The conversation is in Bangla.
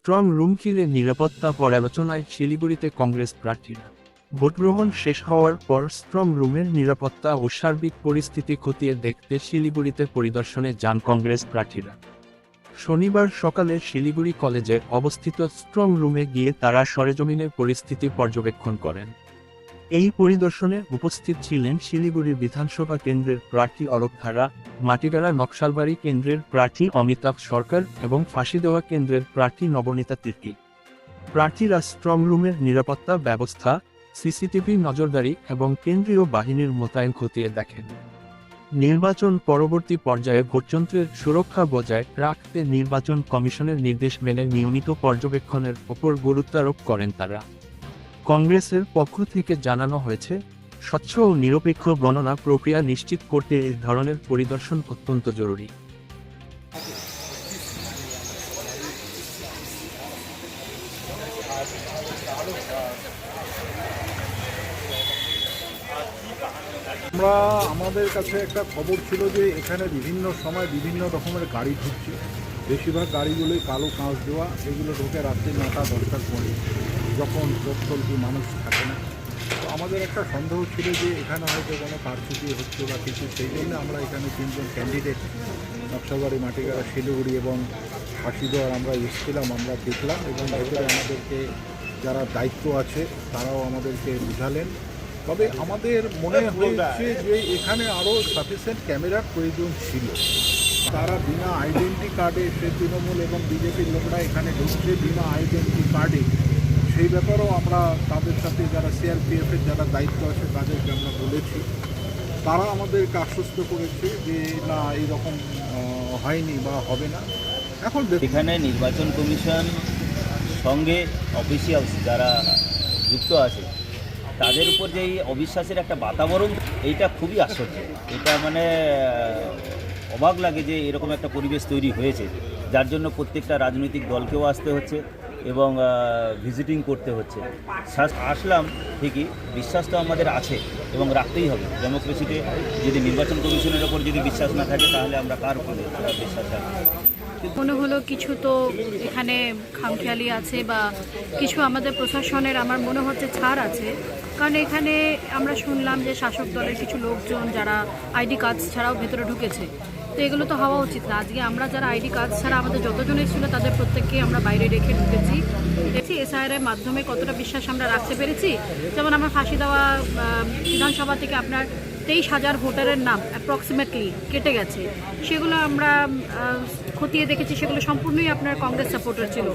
স্ট্রং রুম ঘিরে নিরাপত্তা পর্যালোচনায় শিলিগুড়িতে কংগ্রেস প্রার্থীরা। ভোটগ্রহণ শেষ হওয়ার পর স্ট্রং রুমের নিরাপত্তা ও সার্বিক পরিস্থিতি খতিয়ে দেখতে শিলিগুড়িতে পরিদর্শনে যান কংগ্রেস প্রার্থীরা। শনিবার সকালে শিলিগুড়ি কলেজে অবস্থিত স্ট্রং রুমে গিয়ে তারা সরেজমিনে পরিস্থিতি পর্যবেক্ষণ করেন। এই পরিদর্শনে উপস্থিত ছিলেন শিলিগুড়ি বিধানসভা কেন্দ্রের প্রার্থী অলোক ধারা, মাটিগাড়া নকশালবাড়ি কেন্দ্রের প্রার্থী অমিতাভ সরকার এবং ফাঁসিদেওয়া কেন্দ্রের প্রার্থী নবনীতা তির্কি। প্রার্থীরা স্ট্রং রুমের নিরাপত্তা ব্যবস্থা, সিসিটিভি নজরদারি এবং কেন্দ্রীয় বাহিনীর মোতায়েন খতিয়ে দেখেন। নির্বাচন পরবর্তী পর্যায়ে ভোটযন্ত্রের সুরক্ষা বজায় রাখতে নির্বাচন কমিশনের নির্দেশ মেনে নিয়মিত পর্যবেক্ষণের ওপর গুরুত্বারোপ করেন তারা। কংগ্রেসের পক্ষ থেকে জানানো হয়েছে, স্বচ্ছ ও নিরপেক্ষ গণনা প্রক্রিয়া নিশ্চিত করতে এই ধরনের পরিদর্শন অত্যন্ত জরুরি। আমাদের কাছে একটা খবর ছিল যে এখানে বিভিন্ন সময় বিভিন্ন রকমের গাড়ি ঢুকছে। বেশিরভাগ গাড়িগুলোই কালো কাঁচ দেওয়া, এগুলো ঢুকে রাত্রি 9টা-10টার পরে, যখন চলতি মানুষ থাকে না। তো আমাদের একটা সন্দেহ ছিল যে এখানে হয়তো কোনো কারচুপি হচ্ছে বা কিছু, সেই জন্য আমরা এখানে 3জন ক্যান্ডিডেট নকশালবাড়ি, মাটিগাড়া, শিলিগুড়ি এবং ফাঁসিদেওয়ার আমরা এসেছিলাম, আমরা দেখলাম এবং ভেতরে আমাদেরকে যারা দায়িত্ব আছে তারাও আমাদেরকে বুঝালেন। তবে আমাদের মনে হয়েছে যে এখানে আরও সাফিসিয়েন্ট ক্যামেরার প্রয়োজন ছিল। তারা বিনা আইডেন্টি কার্ডে, সে তৃণমূল এবং বিজেপির লোকরা এখানে ঢুকছে বিনা আইডেন্টি কার্ডে, সেই ব্যাপারেও আমরা তাদের সাথে যারা সিআরপিএফের যারা দায়িত্ব আছে তাদেরকে আমরা বলেছি। তারা আমাদেরকে আশ্বস্ত করেছে যে না, এইরকম হয়নি বা হবে না। এখন এখানে নির্বাচন কমিশন সঙ্গে অফিসিয়ালস যারা যুক্ত আছে তাদের উপর যে এই অবিশ্বাসের একটা বাতাবরণ, এইটা খুবই আশ্চর্য। এটা মানে অবাক লাগে যে এরকম একটা পরিবেশ তৈরি হয়েছে, যার জন্য প্রত্যেকটা রাজনৈতিক দলকেও আসতে হচ্ছে এবং ভিজিটিং করতে হচ্ছে। আসলাম ঠিকই, বিশ্বাস তো আমাদের আছে এবং রাখতেই হবে। ডেমোক্রেসিতে যদি নির্বাচন কমিশনের ওপর যদি বিশ্বাস না থাকে তাহলে আমরা কার উপর বিশ্বাস রাখবো? মনে হলো কিছু তো এখানে খামখেয়ালি আছে বা কিছু আমাদের প্রশাসনের আমার মনে হচ্ছে ছাড় আছে। কারণ এখানে আমরা শুনলাম যে শাসক দলের কিছু লোকজন যারা আইডি কার্ড ছাড়াও ভেতরে ঢুকেছে, তো এগুলো তো হওয়া উচিত না। আজকে আমরা যারা আইডি কার্ড ছাড়া আমাদের যতজনই ছিল তাদের প্রত্যেককেই আমরা বাইরে রেখে ঢুকেছি। দেখছি এসআইআর মাধ্যমে কতটা বিশ্বাস আমরা রাখতে পেরেছি। যেমন আমার ফাঁসিদেওয়া বিধানসভা থেকে আপনার 23,000 ভোটারের নাম অ্যাপ্রক্সিমেটলি কেটে গেছে, সেগুলো আমরা খতিয়ে দেখেছি, সেগুলো সম্পূর্ণই আপনার কংগ্রেস সাপোর্টার ছিল।